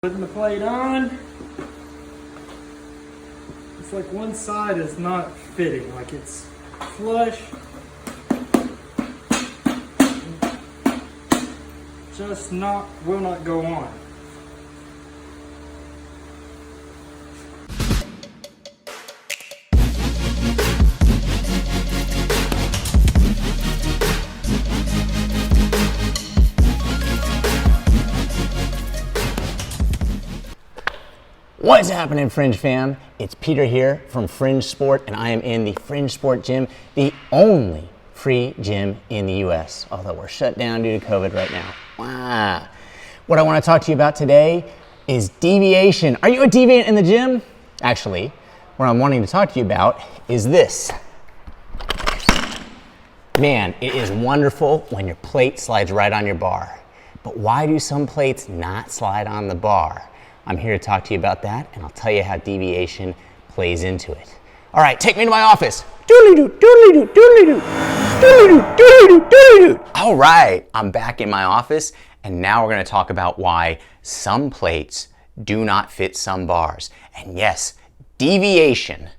Putting the plate on. It's like one side is not fitting, like it's flush. Just will not go on. What's happening, Fringe fam? It's Peter here from Fringe Sport, and I am in the Fringe Sport gym, the only free gym in the US, although we're shut down due to COVID right now. Wow. What I want to talk to you about today is deviation. Are you a deviant in the gym? Actually, what I'm wanting to talk to you about is this. Man, it is wonderful when your plate slides right on your bar. But why do some plates not slide on the bar? I'm here to talk to you about that, and I'll tell you how deviation plays into it. All right, take me to my office. Doodly-doo, doodly-doo, doodly-doo, doodly-doo, doodly-doo, doodly-doo. All right, I'm back in my office, and now we're gonna talk about why some plates do not fit some bars. And yes, deviation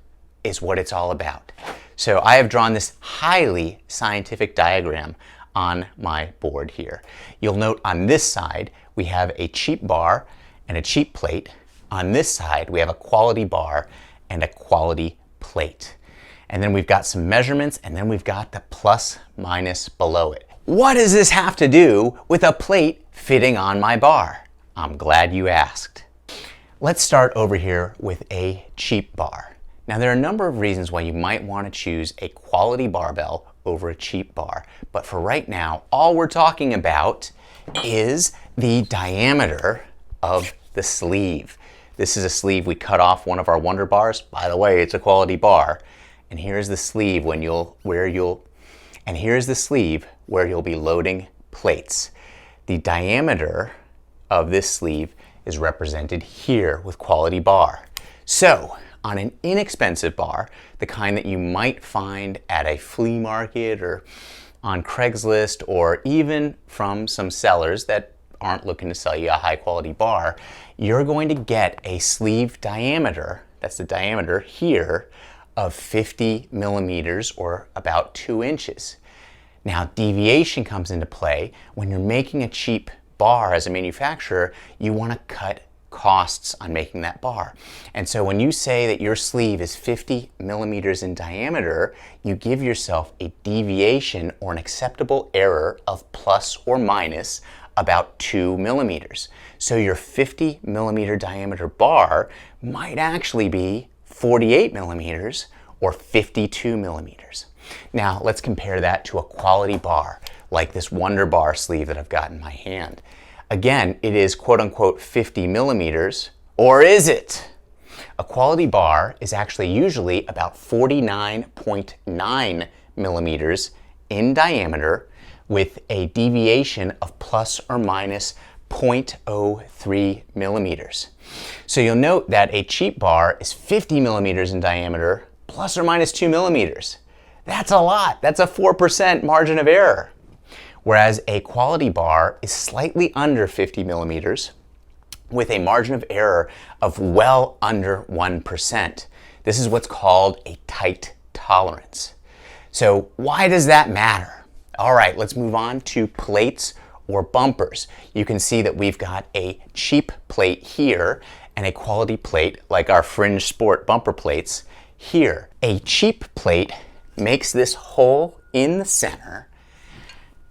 is what it's all about. So I have drawn this highly scientific diagram on my board here. You'll note on this side, we have a cheap bar and a cheap plate. On this side, we have a quality bar and a quality plate. And then we've got some measurements, and then we've got the plus minus below it. What does this have to do with a plate fitting on my bar? I'm glad you asked. Let's start over here with a cheap bar. Now, there are a number of reasons why you might want to choose a quality barbell over a cheap bar. But for right now, all we're talking about is the diameter of the sleeve. This is a sleeve we cut off one of our Wonder bars. By the way, it's a quality bar. And here's the sleeve where you'll be loading plates. The diameter of this sleeve is represented here with quality bar. So, on an inexpensive bar, the kind that you might find at a flea market or on Craigslist, or even from some sellers that aren't looking to sell you a high quality bar, you're going to get a sleeve diameter, that's the diameter here, of 50 millimeters or about 2 inches. Now, deviation comes into play when you're making a cheap bar as a manufacturer. You want to cut costs on making that bar. And so when you say that your sleeve is 50 millimeters in diameter, you give yourself a deviation or an acceptable error of plus or minus about 2 millimeters. So your 50 millimeter diameter bar might actually be 48 millimeters or 52 millimeters. Now let's compare that to a quality bar, like this Wonder Bar sleeve that I've got in my hand. Again, it is quote unquote 50 millimeters, or is it? A quality bar is actually usually about 49.9 millimeters in diameter, with a deviation of plus or minus 0.03 millimeters. So you'll note that a cheap bar is 50 millimeters in diameter, plus or minus 2 millimeters. That's a lot. That's a 4% margin of error. Whereas a quality bar is slightly under 50 millimeters with a margin of error of well under 1%. This is what's called a tight tolerance. So why does that matter? All right, let's move on to plates or bumpers. You can see that we've got a cheap plate here and a quality plate, like our Fringe Sport bumper plates here. A cheap plate makes this hole in the center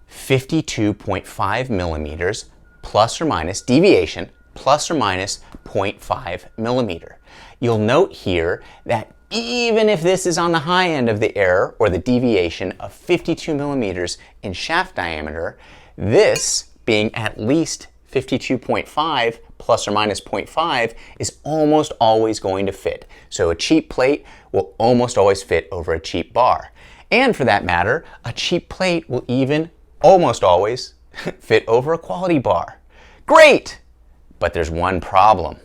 52.5 millimeters plus or minus deviation, plus or minus 0.5 millimeter. You'll note here that even if this is on the high end of the error or the deviation of 52 millimeters in shaft diameter, this being at least 52.5 plus or minus 0.5 is almost always going to fit. So a cheap plate will almost always fit over a cheap bar. And for that matter, a cheap plate will even almost always fit over a quality bar. Great! But there's one problem.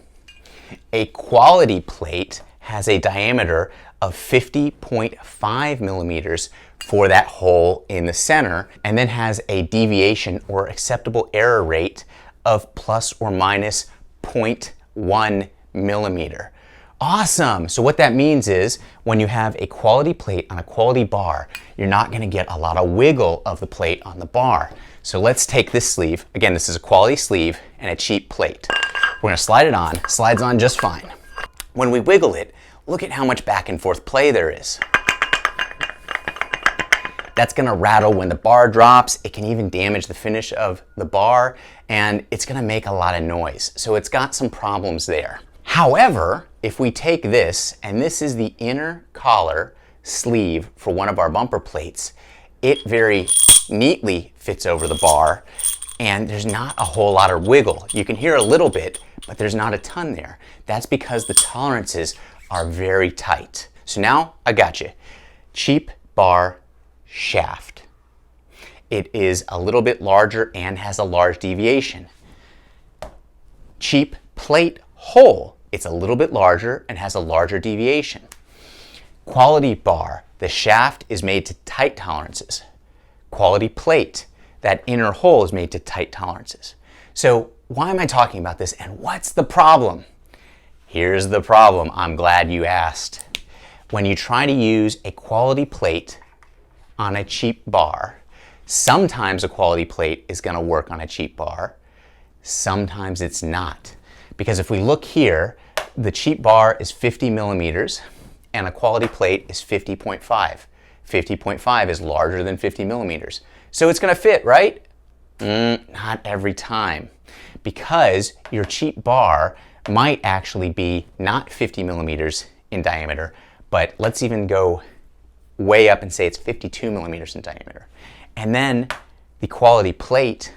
A quality plate has a diameter of 50.5 millimeters for that hole in the center, and then has a deviation or acceptable error rate of plus or minus 0.1 millimeter. Awesome. So what that means is when you have a quality plate on a quality bar, you're not going to get a lot of wiggle of the plate on the bar. So let's take this sleeve. Again, this is a quality sleeve and a cheap plate. We're going to slide it on. Slides on just fine. When we wiggle it, look at how much back and forth play there is. That's going to rattle when the bar drops. It can even damage the finish of the bar, and it's going to make a lot of noise. So it's got some problems there. However, if we take this, and this is the inner collar sleeve for one of our bumper plates, it very neatly fits over the bar, and there's not a whole lot of wiggle. You can hear a little bit, but there's not a ton there. That's because the tolerances are very tight. So now I got you. Cheap bar shaft. It is a little bit larger and has a large deviation. Cheap plate hole. It's a little bit larger and has a larger deviation. Quality bar. The shaft is made to tight tolerances. Quality plate. That inner hole is made to tight tolerances. So why am I talking about this and what's the problem? Here's the problem. I'm glad you asked. When you try to use a quality plate on a cheap bar, sometimes a quality plate is going to work on a cheap bar. Sometimes it's not. Because if we look here, the cheap bar is 50 millimeters and a quality plate is 50.5. 50.5 is larger than 50 millimeters. So it's going to fit, right? Not every time. Because your cheap bar might actually be not 50 millimeters in diameter, but let's even go way up and say it's 52 millimeters in diameter. And then the quality plate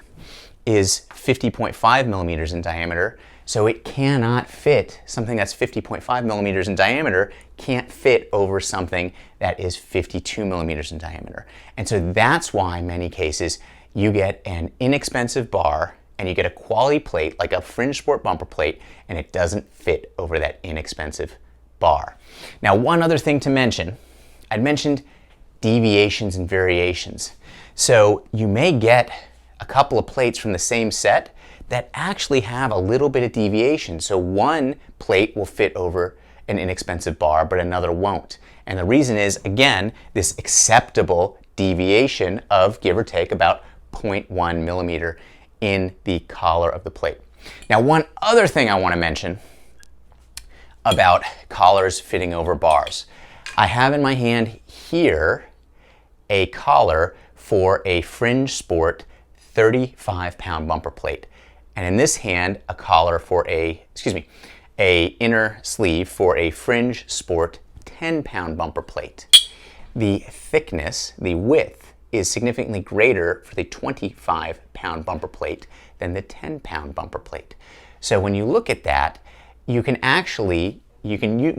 is 50.5 millimeters in diameter, so it cannot fit. Something that's 50.5 millimeters in diameter can't fit over something that is 52 millimeters in diameter. And so that's why in many cases you get an inexpensive bar and you get a quality plate like a Fringe Sport bumper plate and it doesn't fit over that inexpensive bar. Now, one other thing to mention, I'd mentioned deviations and variations. So you may get a couple of plates from the same set that actually have a little bit of deviation. So one plate will fit over an inexpensive bar, but another won't. And the reason is, again, this acceptable deviation of give or take about 0.1 millimeter in the collar of the plate. Now, one other thing I want to mention about collars fitting over bars. I have in my hand here a collar for a Fringe Sport 35-pound bumper plate. And in this hand, a collar for a inner sleeve for a Fringe Sport 10-pound bumper plate. The thickness, the width, is significantly greater for the 25-pound bumper plate than the 10-pound bumper plate. So when you look at that, you can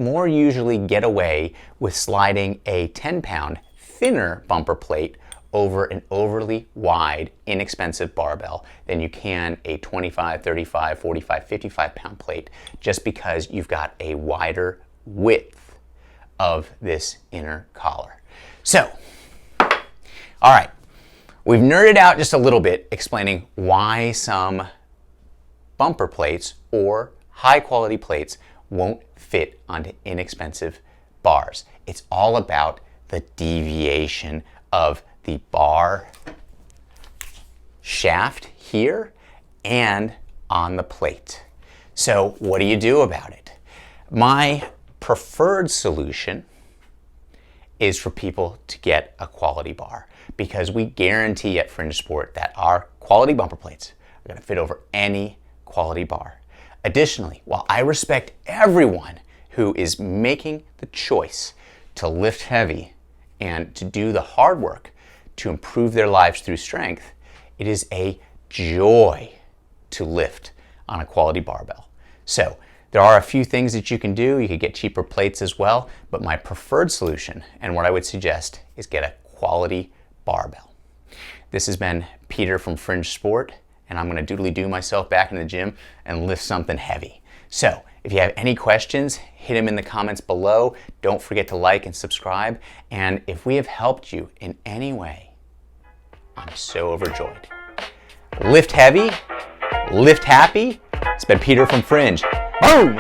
more usually get away with sliding a 10-pound thinner bumper plate over an overly wide, inexpensive barbell than you can a 25, 35, 45, 55-pound plate, just because you've got a wider width of this inner collar. So, all right, we've nerded out just a little bit explaining why some bumper plates or high-quality plates won't fit onto inexpensive bars. It's all about the deviation of the bar shaft here and on the plate. So what do you do about it? My preferred solution is for people to get a quality bar, because we guarantee at Fringe Sport that our quality bumper plates are going to fit over any quality bar. Additionally, while I respect everyone who is making the choice to lift heavy and to do the hard work to improve their lives through strength, it is a joy to lift on a quality barbell. So there are a few things that you can do. You could get cheaper plates as well, but my preferred solution and what I would suggest is get a quality barbell. This has been Peter from Fringe Sport, and I'm going to doodly-doo myself back in the gym and lift something heavy. So if you have any questions, hit them in the comments below. Don't forget to like and subscribe. And if we have helped you in any way, I'm so overjoyed. Lift heavy, lift happy, It's been Peter from Fringe. Boom!